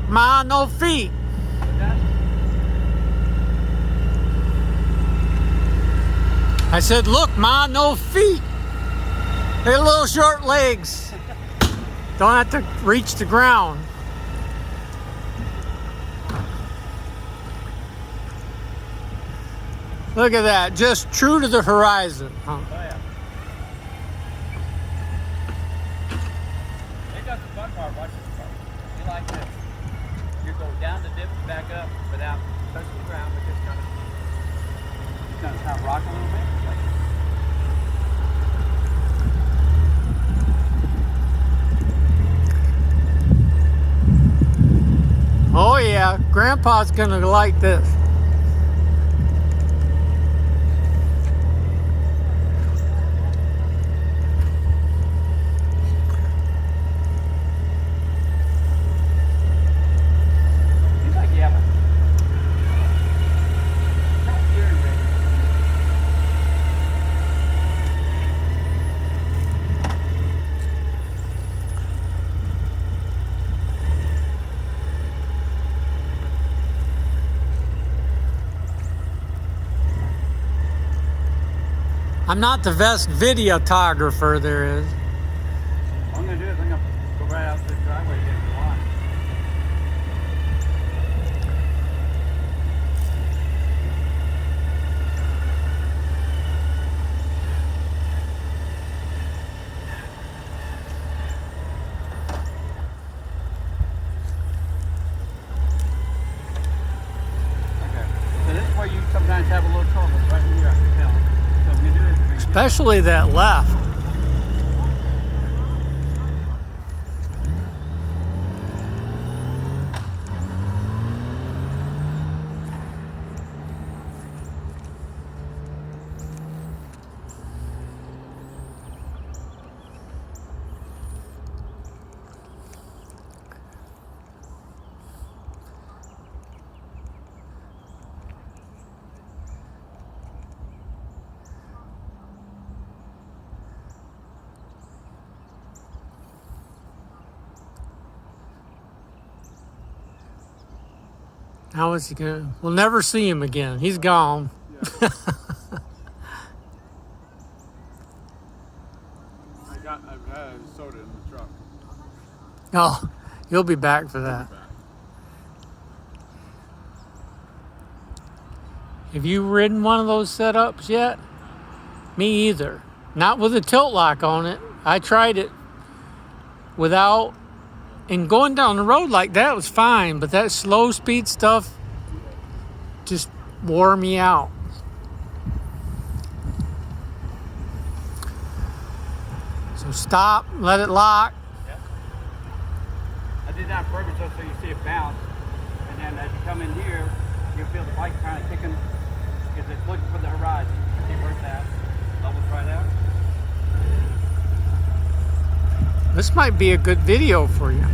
ma, no feet. I said, look, ma, no feet. They're little short legs. Don't have to reach the ground. Look at that, just true to the horizon. Huh? Oh, yeah. They got the fun part, watch this part. You like this. You go down the dip and back up without touching the ground, but just kind of rock a little bit. Oh yeah, Grandpa's gonna like this. I'm not the best videographer there is. All I'm going to do is I'm going to go right out to the driveway here if you want. Okay. So this is where you sometimes have a little trouble, right here, I can tell. So I'm going to do this. Especially that left. How is he gonna? We'll never see him again. He's gone. Yeah. I've had soda in the truck. Oh, you'll be back for that. Have you ridden one of those setups yet? Me either. Not with a tilt lock on it. I tried it without, and going down the road like that was fine, but that slow speed stuff just wore me out. So stop, let it lock. Yep. I did that on purpose just so you see it bounce, and then as you come in here, you'll feel the bike kind of kicking because it's looking for the horizon. See where it's at. Levels right out. This might be a good video for you.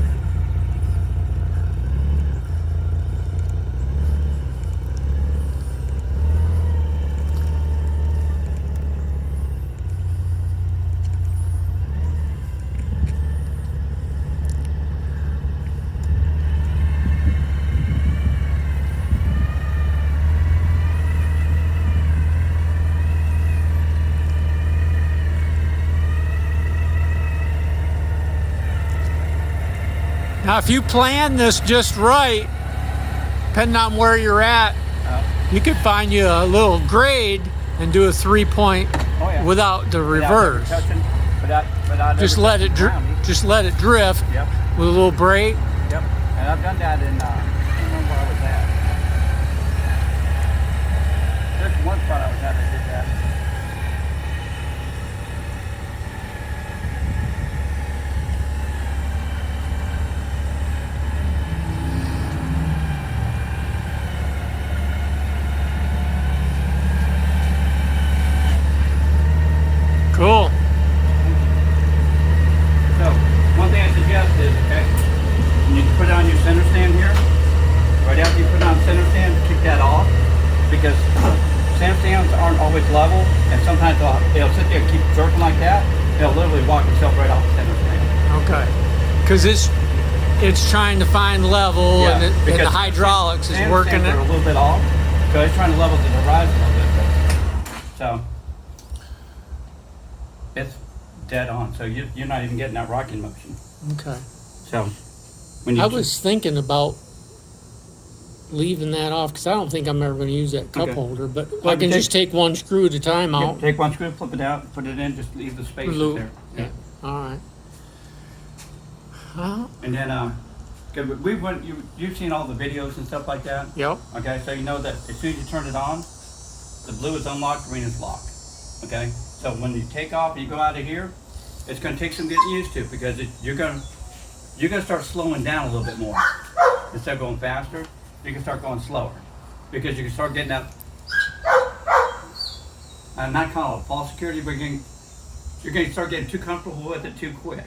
Now, if you plan this just right, depending on where you're at, you could find you a little grade and do a 3-point without the reverse. Without just let it just let it drift with a little brake. Yep. And I've done that in. I can't remember where I was at. There's one spot I was at that did that. Cool. So, one thing I suggest is, okay, when you put it on your center stand here, right after you put it on center stand, kick that off, because center stands aren't always level, and sometimes it'll sit there and keep circling like that, it'll literally walk itself right off the center stand. Okay. Because it's it's trying to find level, Yeah, and, and the because hydraulics is sand working stands are a it. little bit off, so it's trying to level to the horizon a little bit. So it's dead on. So you're not even getting that rocking motion. Okay. So when you I was thinking about leaving that off because I don't think I'm ever going to use that cup Okay. holder, but I Like can take- just take one screw at a time out. take one screw, flip it out, put it in, just leave the spaces Loop. there. Yeah. All right. And then, cause we went, you've seen all the videos and stuff like that. Yep. Okay, so you know that as soon as you turn it on, the blue is unlocked, green is locked. Okay, so when you take off and you go out of here, it's going to take some getting used to because you're going to start slowing down a little bit more. Instead of going faster, you can start going slower because you can start getting that. I'm not calling it false security, but you're going to start getting too comfortable with it too quick.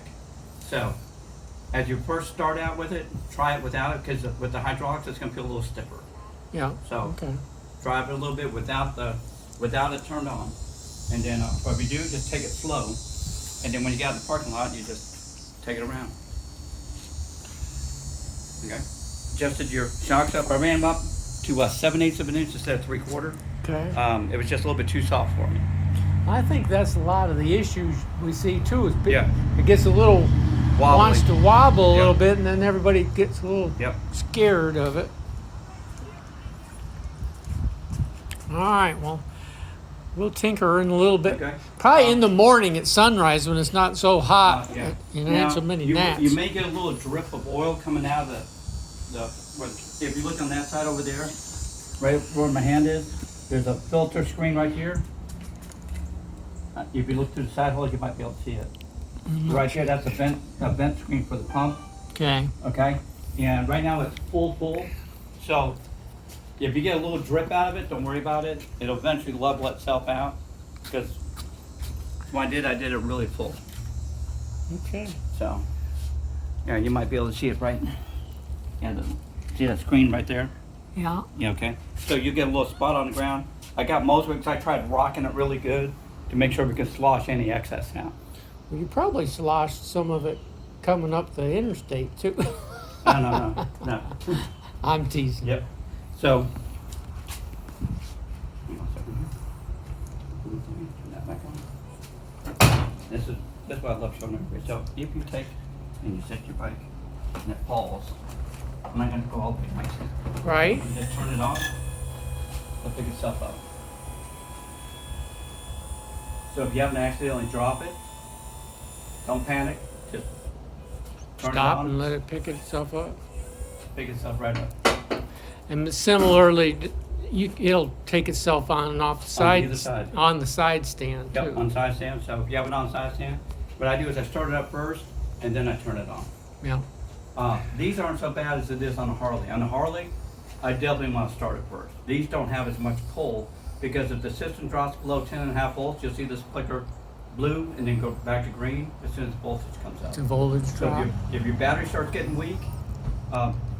So as you first start out with it, try it without it because with the hydraulics, it's going to feel a little stiffer. Yeah. So Okay. drive it a little bit without it turned on, and then what we do, just take it slow, and then when you get out in the parking lot, you just take it around. Okay. Adjusted your shocks up. I ran them up to 7/8 of an inch instead of 3/4. Okay. It was just a little bit too soft for me. I think that's a lot of the issues we see too. Is Yeah. it gets a little Wobbly. wants to wobble a Yep. little bit, and then everybody gets a little Yep. scared of it. All right. Well, we'll tinker in a little bit. Okay. Probably in the morning at sunrise when it's not so hot. Yeah. And ain't so many gnats. You may get a little drip of oil coming out of if you look on that side over there, right where my hand is, there's a filter screen right here. If you look through the side hole, you might be able to see it. Right here, that's a vent screen for the pump, Okay. okay? And right now it's full. So if you get a little drip out of it, don't worry about it. It'll eventually level itself out because when I did it really full. Okay. So, yeah, you might be able to see it right. And see that screen right there? Yeah. Yeah, okay. So you get a little spot on the ground. I got most of it because I tried rocking it really good to make sure we could slosh any excess out. Well, you probably sloshed some of it coming up the interstate too. No. I'm teasing. Yep. So, turn that back on. That's why I love showing everybody. So if you take and you set your bike and it falls, I'm not going to go all the way nice. Right. You just turn it off, it'll pick itself up. So if you happen to accidentally drop it, don't panic. Just turn Stop it on, and let it pick itself up. pick itself right up. And similarly, it'll take itself on and off the On either side, side. on the side stand too. Yep, on side stand. So if you have it on side stand, what I do is I start it up first and then I turn it on. Yeah. These aren't so bad as it is on a Harley. On a Harley, I definitely want to start it first. These don't have as much pull because if the system drops below 10.5 volts, you'll see this flicker blue and then go back to green as soon as the voltage comes up. It's a voltage So drop. if your battery starts getting weak,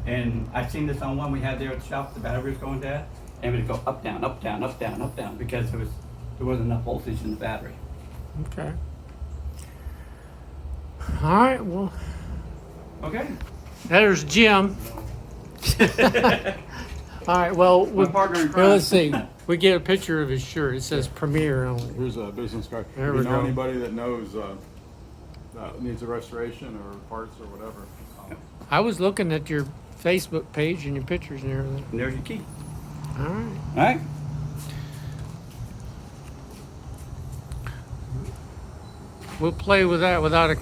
and I've seen this on one we had there at the shop, the battery was going dead, and it would go up, down, up, down, up, down, up, down because there wasn't enough voltage in the battery. Okay. All right. Well, Okay. there's Jim. All right. Well, My partner in crime. let's see. We get a picture of his shirt. It says Premier on it. Here's a business card. There If we you know go. anybody that knows needs a restoration or parts or whatever. I was looking at your Facebook page and your pictures and everything. And there's your key. All right. All right. We'll play with that without a